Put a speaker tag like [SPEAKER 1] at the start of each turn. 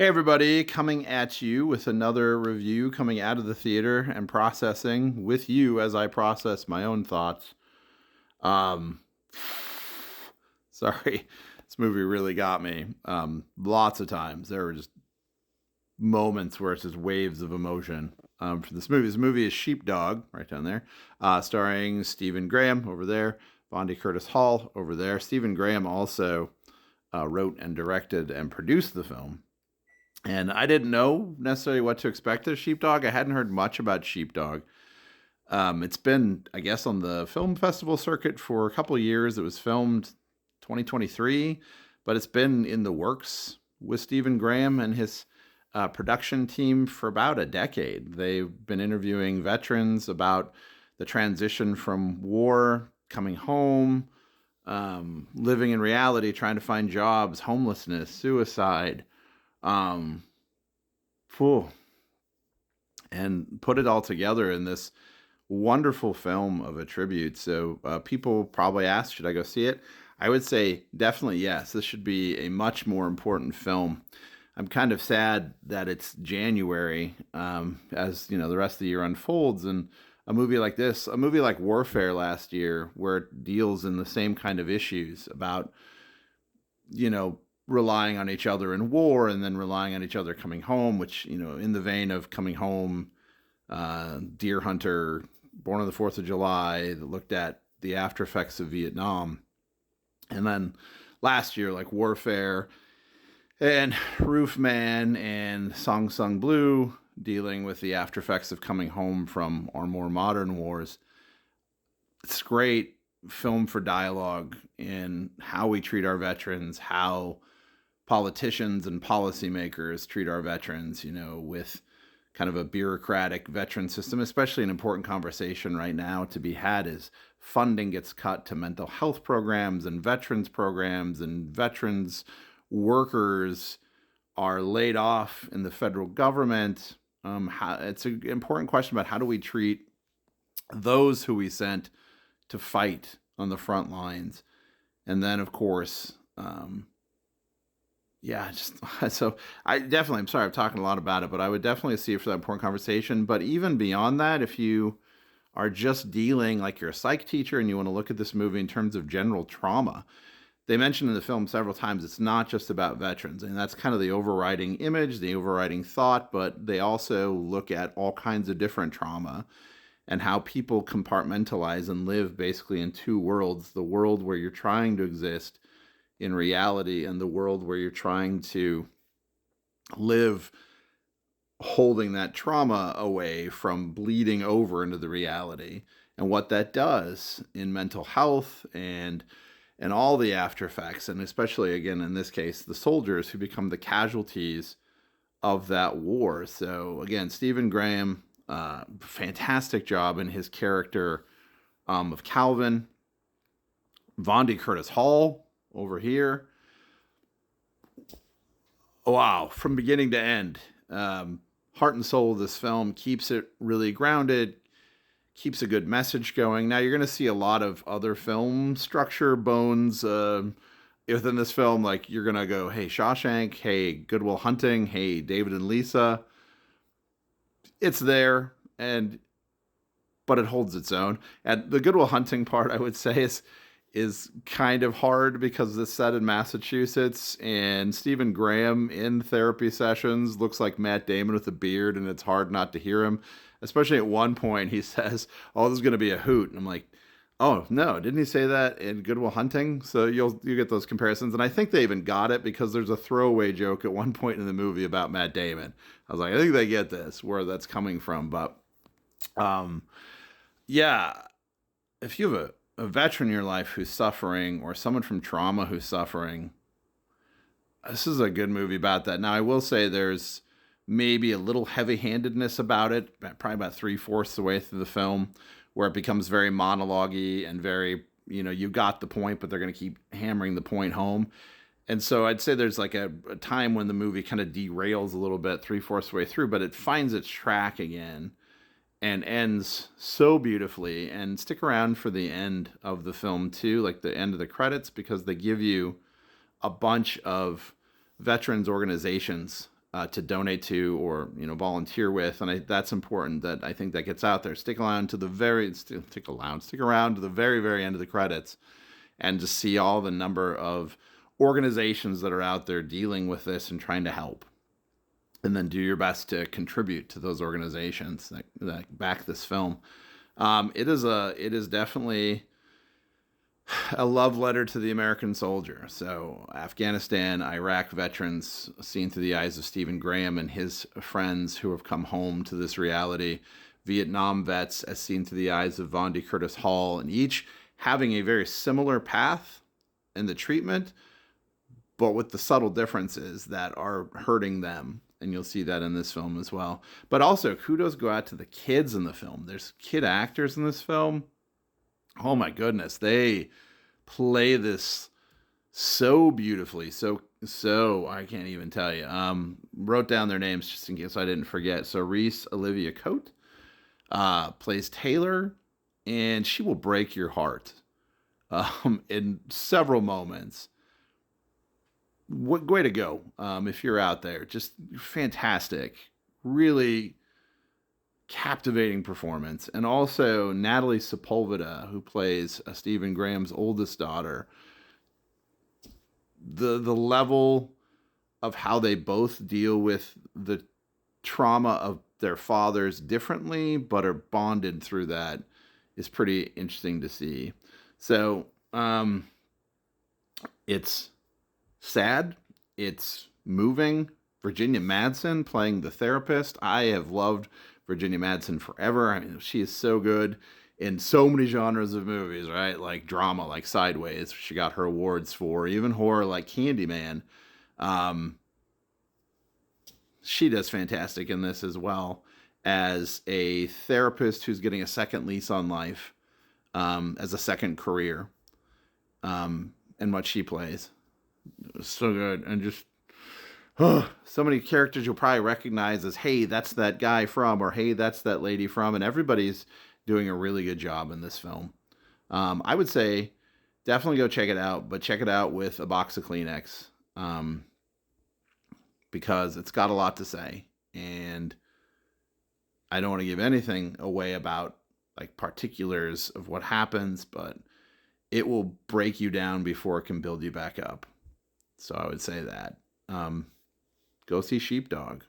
[SPEAKER 1] Hey everybody, coming at you with another review coming out of the theater and processing with you as I process my own thoughts. Um Sorry, this movie really got me. Lots of times there were just moments where it's just waves of emotion. For this movie. This movie is Sheepdog, right down there, starring Stephen Graham over there, Bondi Curtis Hall over there. Stephen Graham also wrote and directed and produced the film. And I didn't know necessarily what to expect of Sheepdog. I hadn't heard much about Sheepdog. It's been, I guess, on the film festival circuit for a couple of years. It was filmed 2023, but it's been in the works with Stephen Graham and his production team for about a decade. They've been interviewing veterans about the transition from war, coming home, living in reality, trying to find jobs, homelessness, suicide. Um, Phew, and put it all together in this wonderful film of a tribute. So people probably ask, should I go see it? I would say definitely yes. This should be a much more important film. I'm kind of sad that it's January, as you know the rest of the year unfolds, and a movie like this, a movie like Warfare last year, where it deals in the same kind of issues about you know relying on each other in war and then relying on each other coming home, which, in the vein of Coming Home, Deer Hunter, Born on the 4th of July, that looked at the after effects of Vietnam. And then last year, like Warfare and Roofman and Song Sung Blue, dealing with the after effects of coming home from our more modern wars. It's great film for dialogue in how we treat our veterans, how politicians and policymakers treat our veterans, with kind of a bureaucratic veteran system. Especially an important conversation right now to be had is funding gets cut to mental health programs, and veterans workers are laid off in the federal government. It's an important question about how do we treat those who we sent to fight on the front lines. And then, of course, just so I'm sorry, I'm talking a lot about it, but I would definitely see it for that important conversation. But even beyond that, if you are just dealing like you're a psych teacher and you want to look at this movie in terms of general trauma, they mentioned in the film several times it's not just about veterans. And that's kind of the overriding image, the overriding thought, but they also look at all kinds of different trauma and how people compartmentalize and live basically in two worlds: the world where you're trying to exist in reality and the world where you're trying to live holding that trauma away from bleeding over into the reality, and what that does in mental health and all the after effects, and especially again in this case the soldiers who become the casualties of that war. So again, Stephen Graham, fantastic job in his character of Calvin. Bondi Curtis Hall over here. Wow, from beginning to end. Heart and soul of this film, keeps it really grounded, keeps a good message going. Now, you're going to see a lot of other film structure bones within this film. Like, you're going to go, hey, Shawshank, hey, Good Will Hunting, hey, David and Lisa. It's there, but it holds its own. And the Good Will Hunting part, I would say, is kind of hard because it's set in Massachusetts, and Stephen Graham in therapy sessions looks like Matt Damon with a beard, and it's hard not to hear him. Especially at one point, he says, "Oh, this is going to be a hoot," and I'm like, "Oh no, didn't he say that in Good Will Hunting?" So you get those comparisons, and I think they even got it because there's a throwaway joke at one point in the movie about Matt Damon. I was like, I think they get this where that's coming from, but yeah, if you have a veteran in your life who's suffering, or someone from trauma who's suffering, this is a good movie about that. Now, I will say there's maybe a little heavy-handedness about it, probably about 3/4 the way through the film, where it becomes very monologue-y and very, you got the point, but they're going to keep hammering the point home. And so I'd say there's like a time when the movie kind of derails a little bit 3/4 the way through, but it finds its track again and ends so beautifully. And stick around for the end of the film too, like the end of the credits, because they give you a bunch of veterans organizations to donate to or volunteer with, and that's important. That I think that gets out there. Stick around to the very very end of the credits, and just see all the number of organizations that are out there dealing with this and trying to help, and then do your best to contribute to those organizations that back this film. It is definitely a love letter to the American soldier. So Afghanistan, Iraq veterans seen through the eyes of Stephen Graham and his friends who have come home to this reality. Vietnam vets as seen through the eyes of Vondi Curtis Hall, and each having a very similar path in the treatment, but with the subtle differences that are hurting them. And you'll see that in this film as well. But also, kudos go out to the kids in the film. There's kid actors in this film. Oh my goodness, they play this so beautifully. So I can't even tell you. Wrote down their names just in case I didn't forget. So Reese Olivia Coate plays Taylor, and she will break your heart in several moments. Way to go. If you're out there, just fantastic. Really captivating performance. And also Natalie Sepulveda, who plays Stephen Graham's oldest daughter. The level of how they both deal with the trauma of their fathers differently, but are bonded through that, is pretty interesting to see. So it's sad, it's moving. Virginia Madsen playing the therapist. I have loved Virginia Madsen forever. I mean, she is so good in so many genres of movies, right? Like drama, like Sideways, she got her awards for. Even horror, like Candyman. She does fantastic in this as well, as a therapist who's getting a second lease on life, as a second career, and what she plays. So good. And just so many characters you'll probably recognize as, hey, that's that guy from, or hey, that's that lady from, and everybody's doing a really good job in this film. I would say definitely go check it out, but check it out with a box of Kleenex, because it's got a lot to say, and I don't want to give anything away about like particulars of what happens, but it will break you down before it can build you back up. So I would say that. Go see Sheepdog.